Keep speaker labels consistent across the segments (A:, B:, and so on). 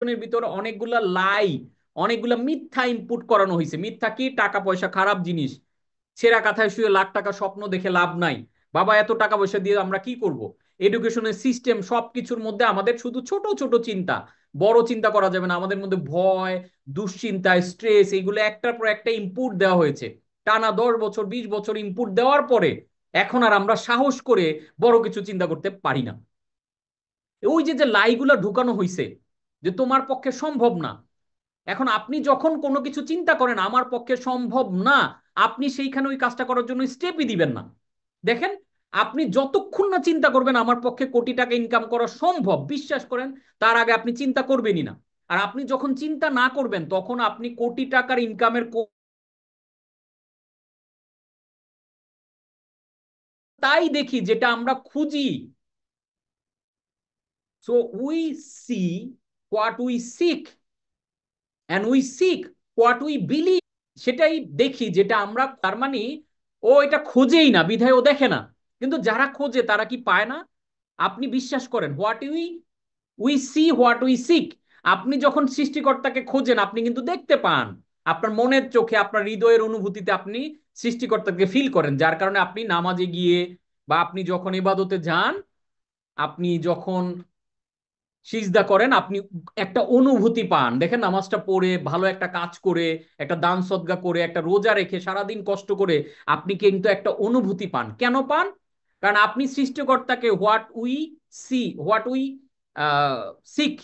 A: ভিতরে অনেকগুলা লাই, অনেকগুলা মিথ্যা ইনপুট করানো হয়েছে। মিথ্যা কি? টাকা পয়সা খারাপ জিনিস। ছেঁড়া কাঁথায় শুয়ে লাখ টাকা স্বপ্ন দেখে লাভ নাই। বাবা এত টাকা পয়সা দিয়ে আমরা কি করব? এডুকেশনের সিস্টেম সবকিছুর মধ্যে আমাদের শুধু ছোট ছোট চিন্তা, বড় চিন্তা করা যাবে না। আমাদের মধ্যে ভয়, দুশ্চিন্তা, স্ট্রেস, এগুলো একটার পর একটা ইনপুট দেওয়া হয়েছে। টানা 10 বছর 20 বছর ইনপুট দেওয়ার পরে এখন আর আমরা সাহস করে বড় কিছু চিন্তা করতে পারি না। ওই যে যে লাইগুলা ঢুকানো হয়েছে যে তোমার পক্ষে সম্ভব না। এখন আপনি যখন কোনো কিছু চিন্তা করেন আমার পক্ষে সম্ভব না, আপনি সেইখানে ওই কাজটা করার জন্য স্টেপই দিবেন না। দেখেন, আপনি যতক্ষণ না চিন্তা করবেন আমার পক্ষে কোটি টাকা ইনকাম করা সম্ভব, বিশ্বাস করেন, তার আগে আপনি চিন্তা করবেনই না। আর আপনি যখন চিন্তা না করবেন তখন আপনি কোটি টাকার ইনকামের তাই দেখি যেটা আমরা খুঁজি। So we see what we seek, and we seek what we believe. সেটাই দেখি যেটা আমরা, তার মানে ও এটা খোঁজেই না বিধায় ও দেখে না। কিন্তু যারা খোঁজে তারা কি পায় না? আপনি বিশ্বাস করেন, what we we see what we seek. আপনি যখন সৃষ্টিকর্তাকে খোঁজেন আপনি কিন্তু দেখতে পান। আপনার মনের চোখে, আপনার হৃদয়ের অনুভূতিতে আপনি সৃষ্টিকর্তাকে ফিল করেন, যার কারণে আপনি নামাজে গিয়ে বা আপনি যখন ইবাদতে যান, আপনি যখন সিজদা করেন, আপনি একটা অনুভূতি পান। দেখেন, নামাজটা পড়ে, ভালো একটা কাজ করে, একটা দান সদকা করে, একটা রোজা রেখে, সারাদিন কষ্ট করে আপনি কিন্তু একটা অনুভূতি পান। কেন পান? কারণ আপনি সৃষ্টিকর্তাকে what we see what we seek,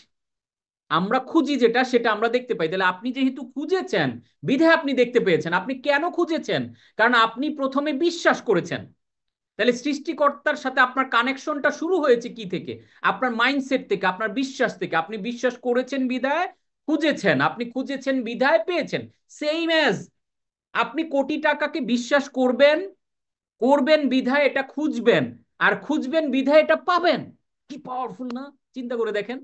A: আমরা খুঁজি যেটা সেটা আমরা দেখতে পাই। তাহলে আপনি যেহেতু খুঁজেছেন বিধায় আপনি দেখতে পেয়েছেন। আপনি কেন খুঁজেছেন? কারণ আপনি প্রথমে বিশ্বাস করেছেন। তাহলে সৃষ্টিকর্তার সাথে আপনার কানেকশনটা শুরু হয়েছে কি থেকে? আপনার মাইন্ডসেট থেকে, আপনার বিশ্বাস থেকে। আপনি বিশ্বাস করেছেন বিধায় খুঁজেছেন, আপনি খুঁজেছেন বিধায় পেয়েছেন। সেইম অ্যাজ আপনি কোটি টাকাকে বিশ্বাস করবেন, করবেন বিধায় এটা খুঁজবেন, আর খুঁজবেন বিধায় এটা পাবেন। কি পাওয়ারফুল না? চিন্তা করে দেখেন।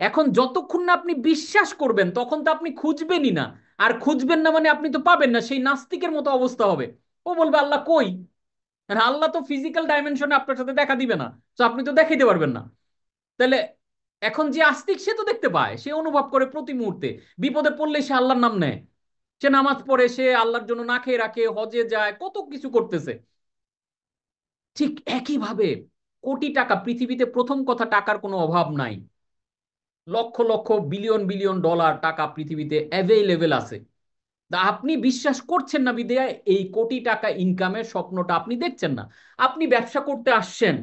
A: এখন যতক্ষণ না আপনি বিশ্বাস করবেন তখন তো আপনি খুঁজবেনই না। আর খুঁজবেন না মানে আপনি তো পাবেন না। সেই নাস্তিকের মতো অবস্থা হবে। ও বলবে আল্লাহ কই? আর আল্লাহ তো ফিজিক্যাল ডাইমেনশনে আপনার সাথে দেখা দিবে না, তো আপনি তো দেখাইতে পারবেন না। তাহলে এখন যে আস্তিক সে তো দেখতে পায়, সে অনুভব করে প্রতি মুহূর্তে। বিপদে পড়লে সে আল্লাহর নাম নেয়, সে নামাজ পড়ে, সে আল্লাহর জন্য না খেয়ে রাখে, হজে যায়, কত কিছু করতেছে। ঠিক একইভাবে কোটি টাকা, পৃথিবীতে প্রথম কথা টাকার কোনো অভাব নাই। Lakh lakh billion billion dollar টাকা পৃথিবীতে অ্যাভেইলেবল আছে। তা আপনি বিশ্বাস করছেন না বিধায় এই কোটি টাকা ইনকামের স্বপ্নটা আপনি দেখছেন না। আপনি ব্যবসা করতে আসছেন,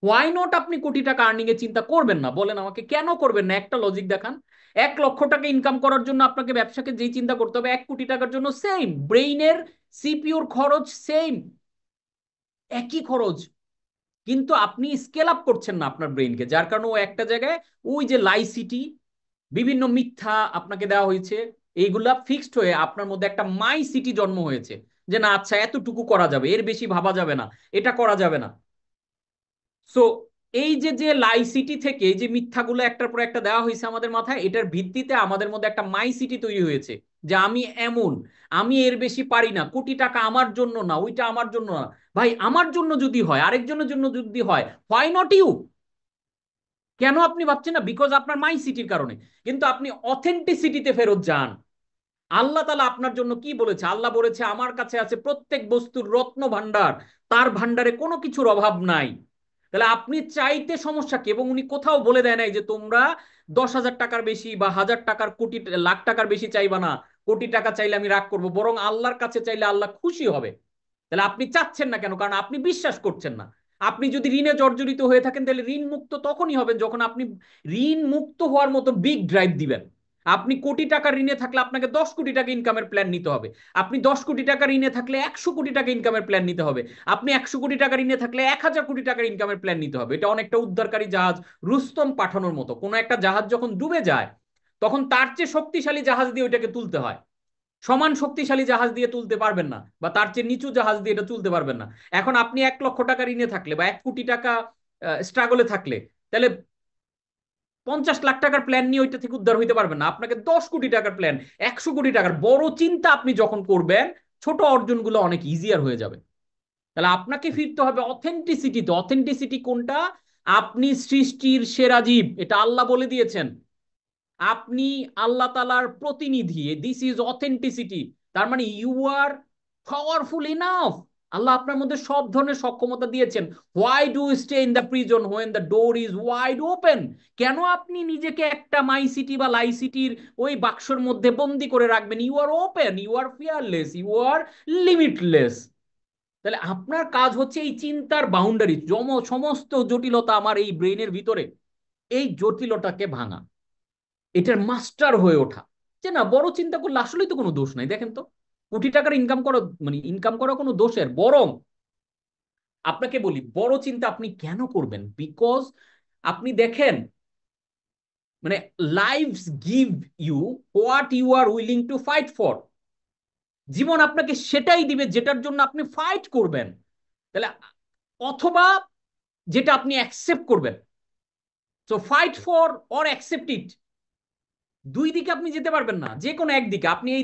A: হোয়াই নট আপনি কোটি টাকা আর্নিং এর চিন্তা করবেন না? বলেন আমাকে, কেন করবেন না? একটা লজিক দেখান। 1 লক্ষ টাকা ইনকাম করার জন্য আপনাকে ব্যবসাকে যেই চিন্তা করতে হবে, 1 কোটি টাকার জন্য সেম ব্রেইনের সিপিইউর খরচ সেম, একই খরচ। কিন্তু আপনি স্কেল আপ করছেন না আপনার ব্রেইনকে, যার কারণে ও একটা জায়গায়, ওই যে লাইসিটি, বিভিন্ন মিথ্যা আপনাকে দেওয়া হয়েছে, এইগুলা ফিক্সড হয়ে আপনার মধ্যে একটা মাই সিটি জন্ম হয়েছে। যে না, আচ্ছা এতটুকু করা যাবে, এর বেশি ভাবা যাবে না, এটা করা যাবে না। সো এই যে যে লাই সিটি থেকে এই যে মিথ্যাগুলো একটার পর একটা দেওয়া হয়েছে আমাদের মাথায়, এটার ভিত্তিতে আমাদের মধ্যে একটা মাই সিটি তৈরি হয়েছে যে আমি এমন, আমি এর বেশি পারি না, কোটি টাকা আমার জন্য না, ওইটা আমার জন্য না। ভাই, আমার জন্য যদি হয়, আরেকজনের জন্য যদি হয়, হোয়াই নট ইউ? কেন আপনি ভাবছেন না? বিকজ আপনার মাই সিটির কারণে। কিন্তু আপনি অথেন্টিসিটিতে ফেরত যান। আল্লাহ তালা আপনার জন্য কি বলেছে? আল্লাহ বলেছে আমার কাছে আছে প্রত্যেক বস্তুর রত্ন ভান্ডার, তার ভান্ডারে কোনো কিছুর অভাব নাই। তাহলে আপনি চাইতে সমস্যা কি? এবং উনি কোথাও বলে দেয় নাই যে তোমরা 10,000 টাকার বেশি বা 1,000 টাকার, কোটি লাখ টাকার বেশি চাইবা না, কোটি টাকা চাইলে আমি রাগ করবো। বরং আল্লাহর কাছে চাইলে আল্লাহ খুশি হবে। তাহলে আপনি চাচ্ছেন না কেন? কারণ আপনি বিশ্বাস করছেন না। আপনি যদি ঋণে জর্জরিত হয়ে থাকেন তাহলে ঋণ মুক্ত তখনই হবেন যখন আপনি ঋণ মুক্ত হওয়ার মতো বিগ ড্রাইভ দিবেন। আপনি কোটি টাকা ঋণে থাকলে আপনাকে 10 কোটি টাকা ইনকামের প্ল্যান নিতে হবে। আপনি 10 কোটি টাকা ঋণে থাকলে 100 কোটি টাকা ইনকামের প্ল্যান নিতে হবে। আপনি 100 কোটি টাকা ঋণে থাকলে 1,000 কোটি টাকার ইনকামের প্ল্যান নিতে হবে। এটা অনেকটা উদ্ধারকারী জাহাজ রুস্তম পাঠানোর মতো। কোনো একটা জাহাজ যখন ডুবে যায় তখন তার চেয়ে শক্তিশালী জাহাজ দিয়ে ওইটাকে তুলতে হয়। সমান শক্তিশালী জাহাজ দিয়ে তুলতে পারবেন না, বা তার চেয়ে নিচু জাহাজ দিয়ে এটা তুলতে পারবেন না। এখন আপনি 1 লক্ষ টাকা ঋণে থাকলে বা 1 কোটি টাকা স্ট্রাগলে থাকলে, তাহলে 50 লাখ টাকার প্ল্যান নিয়ে ওইটা থেকে উদ্ধার হইতে পারবেন না। আপনাকে 10 কোটি টাকার প্ল্যান, 100 কোটি টাকার বড় চিন্তা আপনি যখন করবেন, ছোট অর্জনগুলো অনেক ইজিয়ার হয়ে যাবে। তাহলে আপনাকে ফিরতে হবে অথেন্টিসিটিতে। অথেন্টিসিটি কোনটা? আপনি সৃষ্টির সেরা জীব, এটা আল্লাহ বলে দিয়েছেন। আপনি আল্লাহ তালার প্রতিনিধি, দিস ইজ অথেন্টিসিটি। তার মানে ইউ আর পাওয়ারফুল ইনাফ। আল্লাহ আপনার মধ্যে সব ধরনের সক্ষমতা দিয়েছেন। Why do stay in the prison when the door is wide open? কেন আপনি নিজেকে একটা মাই সিটি বা লাই সিটির ওই বাক্সর মধ্যে বন্দি করে রাখবেন? You are open, you are fearless, you are limitless. তাহলে আপনার কাজ হচ্ছে এই চিন্তার বাউন্ডারি, সমস্ত জটিলতা আমার এই ব্রেনের ভিতরে, এই জটিলতাকে ভাঙা, এটার মাস্টার হয়ে ওঠা। যে না, বড় চিন্তা করলে আসলেই তো কোনো দোষ নাই। দেখেন তো, কোটি টাকার ইনকাম করা, মানে ইনকাম করা কোনো দোষের? বরং আপনাকে বলি, বড় চিন্তা আপনি কেন করবেন? বিকজ আপনি দেখেন, মানে life give you what you are willing to fight for. জীবন আপনাকে সেটাই দিবে যেটার জন্য আপনি ফাইট করবেন। তাহলে অথবা যেটা আপনি অ্যাকসেপ্ট করবেন। So fight for or accept it. দুই দিকে আপনি যেতে পারবেন না, যে কোনো একদিকে। আপনি এই